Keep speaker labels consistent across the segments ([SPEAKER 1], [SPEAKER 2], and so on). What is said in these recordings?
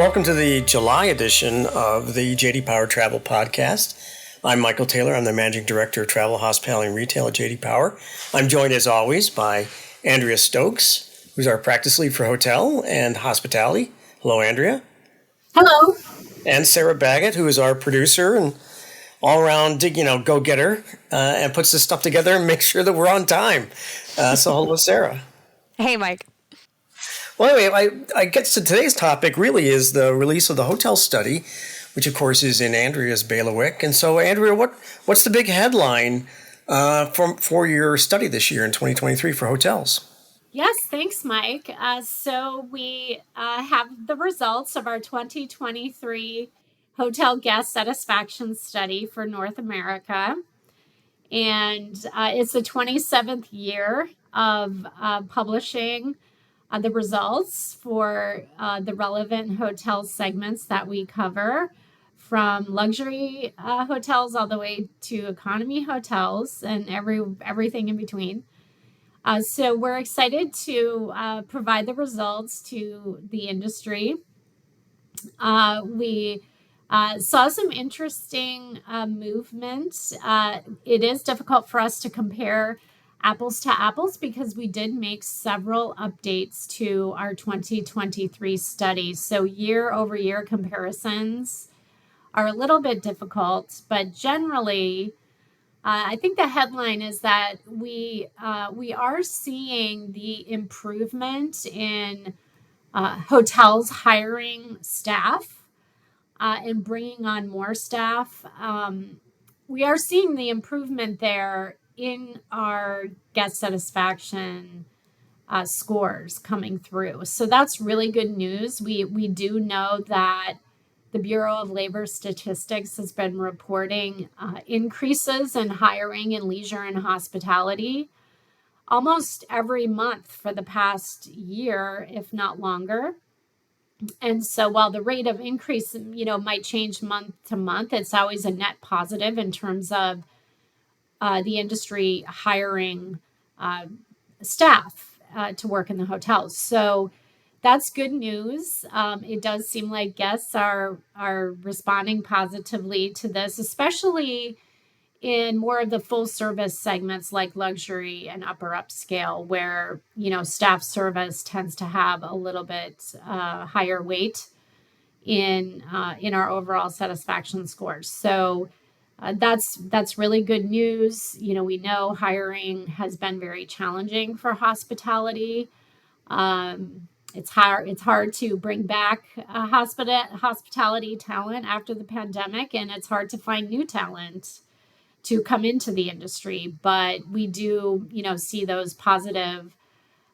[SPEAKER 1] welcome to the July edition of the JD Power Travel Podcast. I'm Michael Taylor. I'm the Managing Director of Travel, Hospitality, and Retail at JD Power. I'm joined, as always, by Andrea Stokes, who's our practice lead for hotel and hospitality. Hello, Andrea.
[SPEAKER 2] Hello.
[SPEAKER 1] And Sarah Baggett, who is our producer and all-around, go-getter, and puts this stuff together and makes sure that we're on time. So hello, Sarah.
[SPEAKER 3] Hey, Mike.
[SPEAKER 1] Well, anyway, I guess to today's topic really is the release of the hotel study, which of course is in Andrea's bailiwick. And so, Andrea, what's the big headline for your study this year in 2023 for hotels?
[SPEAKER 2] Yes, thanks, Mike. So we have the results of our 2023 hotel guest satisfaction study for North America. And it's the 27th year of publishing the results for the relevant hotel segments that we cover, from luxury hotels all the way to economy hotels and everything in between. So we're excited to provide the results to the industry. We saw some interesting movement. It is difficult for us to compare apples to apples because we did make several updates to our 2023 study. So year over year comparisons are a little bit difficult, but generally, I think the headline is that we are seeing the improvement in hotels hiring staff and bringing on more staff. We are seeing the improvement there in our guest satisfaction scores coming through. So that's really good news. We do know that the Bureau of Labor Statistics has been reporting increases in hiring in leisure and hospitality almost every month for the past year, if not longer. And so while the rate of increase, might change month to month, it's always a net positive in terms of the industry hiring staff to work in the hotels. So that's good news. It does seem like guests are responding positively to this, especially in more of the full service segments like luxury and upper upscale, where staff service tends to have a little bit higher weight in our overall satisfaction scores. So that's really good news. We know hiring has been very challenging for hospitality. It's hard to bring back hospitality talent after the pandemic, and it's hard to find new talent to come into the industry. But we do, see those positive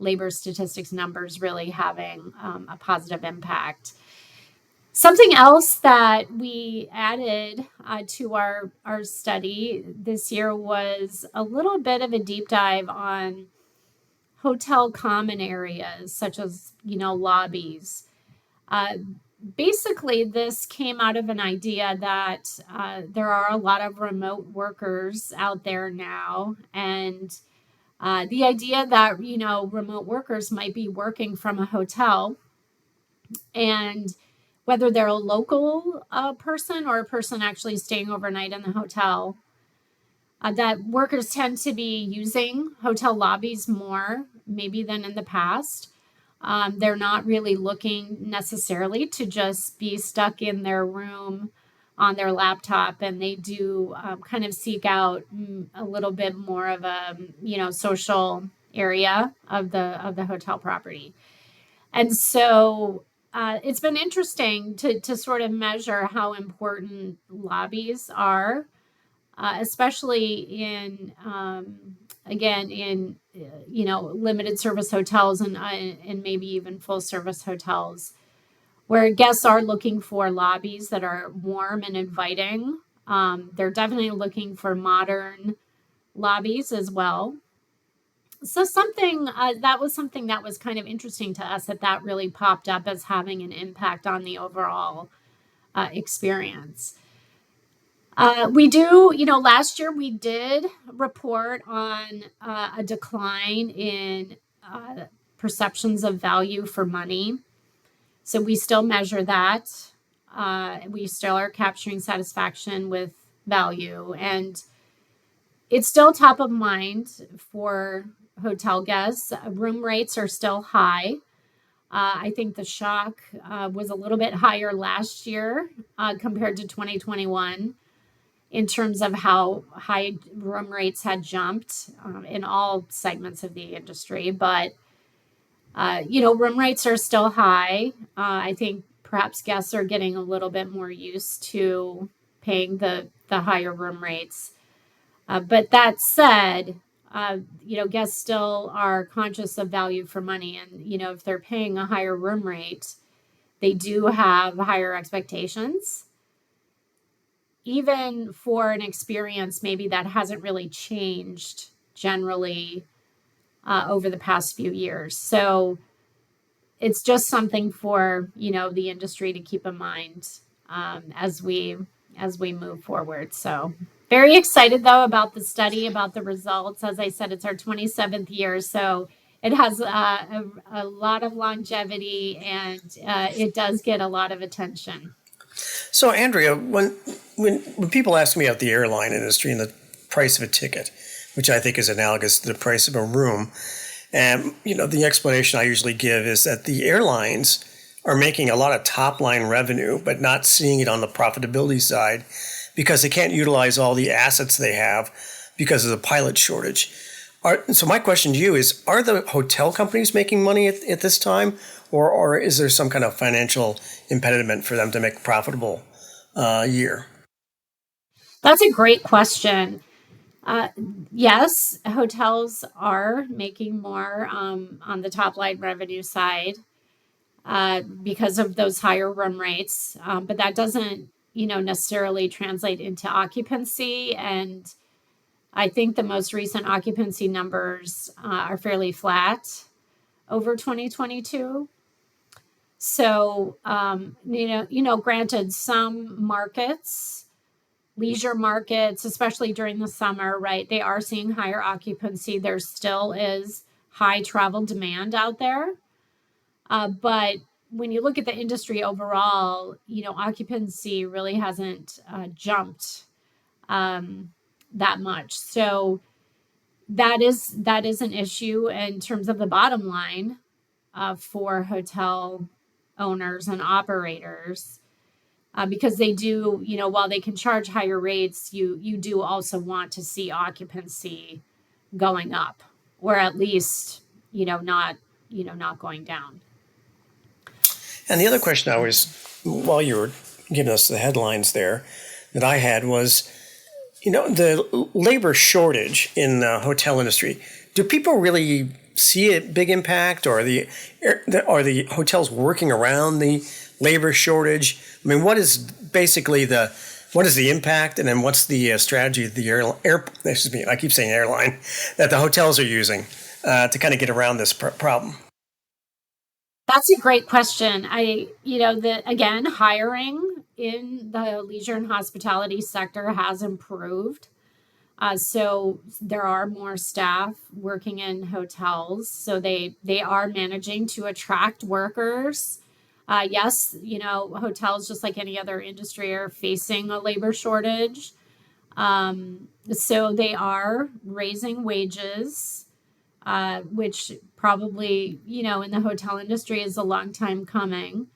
[SPEAKER 2] labor statistics numbers really having a positive impact. Something else that we added to our study this year was a little bit of a deep dive on hotel common areas, such as, lobbies. Basically, this came out of an idea that there are a lot of remote workers out there now. And the idea that, remote workers might be working from a hotel, and whether they're a local person or a person actually staying overnight in the hotel, that workers tend to be using hotel lobbies more maybe than in the past. They're not really looking necessarily to just be stuck in their room on their laptop, and they do kind of seek out a little bit more of a social area of the hotel property. And so it's been interesting to sort of measure how important lobbies are, especially in limited service hotels and maybe even full service hotels, where guests are looking for lobbies that are warm and inviting. They're definitely looking for modern lobbies as well. So that was something that was kind of interesting to us, that really popped up as having an impact on the overall experience. Last year we did report on a decline in perceptions of value for money So we still measure that. We still are capturing satisfaction with value, and it's still top of mind for hotel guests. Room rates are still high. I think the shock was a little bit higher last year compared to 2021 in terms of how high room rates had jumped in all segments of the industry. But, room rates are still high. I think perhaps guests are getting a little bit more used to paying the higher room rates. But that said, guests still are conscious of value for money. And, if they're paying a higher room rate, they do have higher expectations, even for an experience maybe that hasn't really changed generally over the past few years. So it's just something for, the industry to keep in mind as we move forward. So very excited though about the study, about the results. As I said, it's our 27th year, so it has a lot of longevity, and it does get a lot of attention.
[SPEAKER 1] So, Andrea, when people ask me about the airline industry and the price of a ticket, which I think is analogous to the price of a room, and the explanation I usually give is that the airlines are making a lot of top line revenue, but not seeing it on the profitability side because they can't utilize all the assets they have because of the pilot shortage. So my question to you is, are the hotel companies making money at this time, or is there some kind of financial impediment for them to make a profitable year?
[SPEAKER 2] That's a great question. Uh, yes, hotels are making more on the top line revenue side because of those higher room rates, but that doesn't, necessarily translate into occupancy. And I think the most recent occupancy numbers are fairly flat over 2022. So, granted, some markets, leisure markets, especially during the summer, right, they are seeing higher occupancy. There still is high travel demand out there. But when you look at the industry overall, occupancy really hasn't jumped um, that much. So that is an issue in terms of the bottom line for hotel owners and operators, because they do, while they can charge higher rates, you do also want to see occupancy going up, or at least not going down.
[SPEAKER 1] And the other question I was, while you were giving us the headlines there, that I had was, the labor shortage in the hotel industry. Do people really see a big impact, or are the hotels working around the labor shortage? I mean, what is basically what is the impact, and then what's the strategy of the excuse me, I keep saying airline, that the hotels are using to kind of get around this problem?
[SPEAKER 2] That's a great question. Again, hiring in the leisure and hospitality sector has improved. So there are more staff working in hotels. So they are managing to attract workers. Yes, hotels, just like any other industry, are facing a labor shortage. So they are raising wages, which probably, in the hotel industry is a long time coming,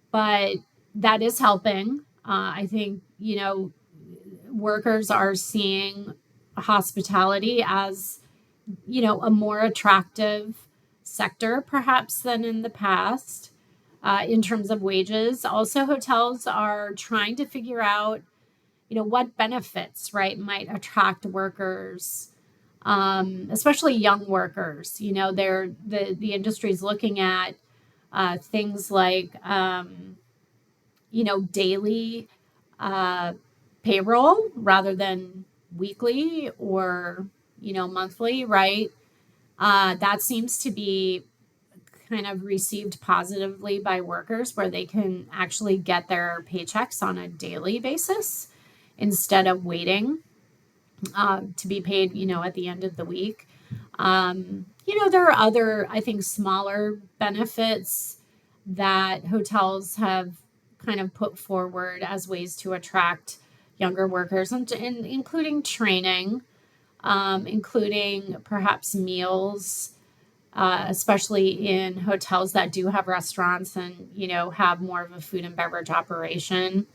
[SPEAKER 2] but that is helping. I think, workers are seeing hospitality as, a more attractive sector perhaps than in the past in terms of wages. Also, hotels are trying to figure out, what benefits, right, might attract workers, especially young workers. The industry is looking at things like, daily uh, payroll rather than weekly or, monthly, right? That seems to be kind of received positively by workers, where they can actually get their paychecks on a daily basis instead of waiting to be paid, at the end of the week. There are other, I think, smaller benefits that hotels have kind of put forward as ways to attract younger workers, and including training, including perhaps meals, especially in hotels that do have restaurants and, have more of a food and beverage operation.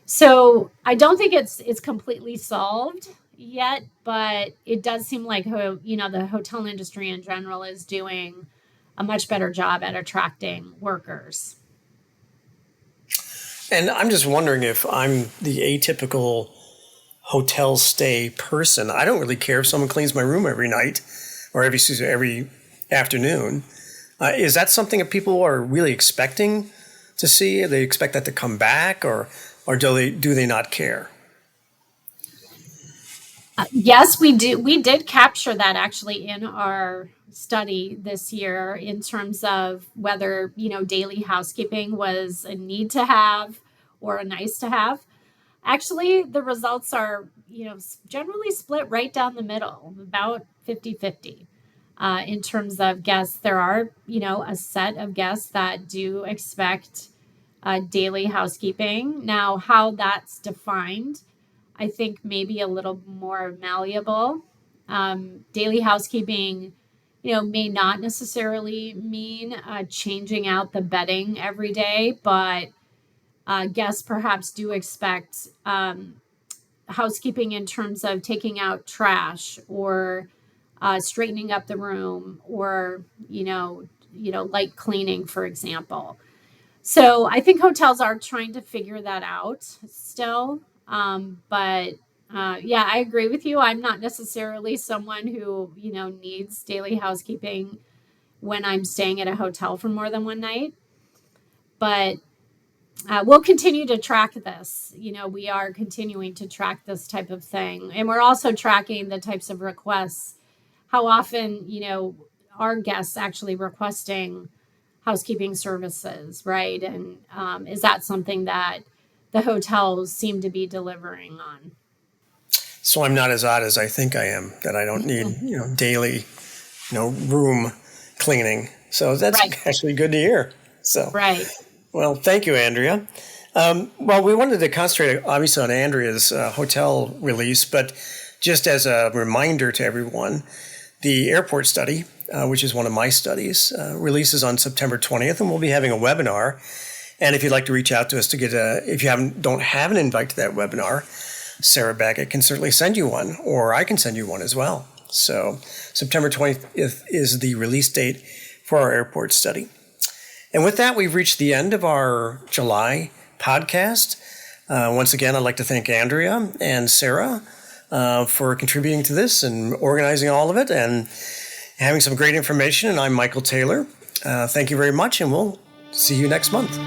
[SPEAKER 2] So I don't think it's completely solved yet, but it does seem like, the hotel industry in general is doing a much better job at attracting workers.
[SPEAKER 1] And I'm just wondering if I'm the atypical hotel stay person. I don't really care if someone cleans my room every night or every afternoon. Is that something that people are really expecting to see? They expect that to come back, or do they not care?
[SPEAKER 2] Yes, we do. We did capture that actually in our study this year in terms of whether, daily housekeeping was a need to have or a nice to have. Actually, the results are, generally split right down the middle, about 50-50. In terms of guests, there are, a set of guests that do expect daily housekeeping. Now, how that's defined, I think maybe a little more malleable. Daily housekeeping, may not necessarily mean changing out the bedding every day, but guests perhaps do expect housekeeping in terms of taking out trash or straightening up the room, or light cleaning, for example. So I think hotels are trying to figure that out still. But yeah, I agree with you. I'm not necessarily someone who, needs daily housekeeping when I'm staying at a hotel for more than one night. But we'll continue to track this. We are continuing to track this type of thing. And we're also tracking the types of requests. How often, are guests actually requesting housekeeping services, right? And is that something that the hotels seem to be delivering on?
[SPEAKER 1] So I'm not as odd as I think I am, that I don't need, daily, room cleaning. So that's
[SPEAKER 2] Right,
[SPEAKER 1] actually good to hear. So,
[SPEAKER 2] right.
[SPEAKER 1] well, thank you, Andrea. Well, we wanted to concentrate obviously on Andrea's hotel release, but just as a reminder to everyone, the airport study, which is one of my studies, releases on September 20th, and we'll be having a webinar. And if you'd like to reach out to us to get if you don't have an invite to that webinar, Sarah Baggett can certainly send you one, or I can send you one as well. So September 20th is the release date for our airport study. And with that, we've reached the end of our July podcast. Once again, I'd like to thank Andrea and Sarah for contributing to this and organizing all of it and having some great information. And I'm Michael Taylor. Thank you very much, and we'll see you next month.